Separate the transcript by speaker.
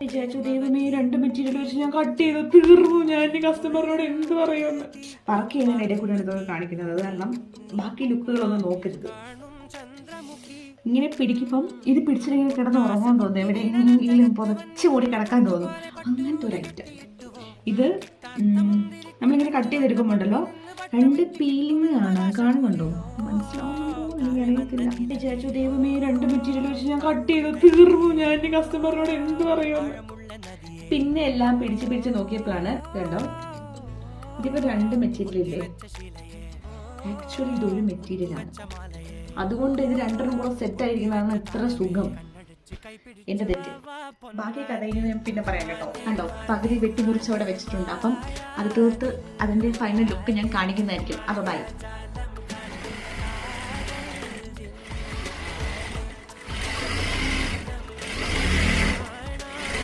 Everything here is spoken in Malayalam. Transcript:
Speaker 1: വിചാരിച്ചു ദൈവമേ 2 മെറ്റീരിയൽ വെച്ച് ഞാൻ കട്ട് ചെയ്ത് തീർന്നു. ഞാൻ കസ്റ്റമറിനോട് എന്ത് പറയുമെന്ന്. വർക്ക് ചെയ്യുന്നതിനിടെ കൂടെയാണ് ഇതൊക്കെ കാണിക്കുന്നത്. അത് കാരണം ബാക്കി ലുക്കുകളൊന്നും നോക്കരുത്. ഇങ്ങനെ പിടിക്കുമ്പം ഇത് പിടിച്ചില്ലെങ്കിൽ കിടന്ന് ഉറങ്ങാൻ തോന്നും, എവിടെയെങ്കിലും പുറച്ച് കൂടി കിടക്കാൻ തോന്നും. അങ്ങനത്തെ ഒരു ഐറ്റം ഇത്. നമ്മളിങ്ങനെ കട്ട് ചെയ്തെടുക്കുമ്പോണ്ടല്ലോ 2 പീലിങ് കാണുന്നുണ്ടോ? മനസ്സിലാവുന്നുണ്ടോ? എനിക്കറിയത്തില്ല. വിചാരിച്ചു ദൈവമേ 2 മെറ്റീരിയൽ വെച്ച് ഞാൻ കട്ട് ചെയ്ത് തീർന്നു. ഞാൻ കസ്റ്റമറിനോട് എന്ത് പറയുമെന്ന്. പിന്നെ എല്ലാം പിടിച്ച് നോക്കിയപ്പോഴാണ് കേട്ടോ, ഇതിപ്പോ 2 മെറ്റീരിയൽ ഇല്ലേ, ആക്ച്വലി ഇതൊരു മെറ്റീരിയലാണ്. അതുകൊണ്ട് ഇത് 2 കൂടെ സെറ്റ് ആയിരിക്കുന്നതാണ് ഇത്ര സുഖം. എന്റെ തെറ്റ്. ബാക്കി കഥയിൽ ഞാൻ പിന്നെ പറയാം കേട്ടോ. കണ്ടോ, പകുതി വെട്ടി മുറിച്ച് അവിടെ വെച്ചിട്ടുണ്ട്. അപ്പം അത് തീർത്ത് അതിന്റെ ഫൈനൽ ലുക്ക് ഞാൻ കാണിക്കുന്നതായിരിക്കും. അപ്പൊ ബൈ.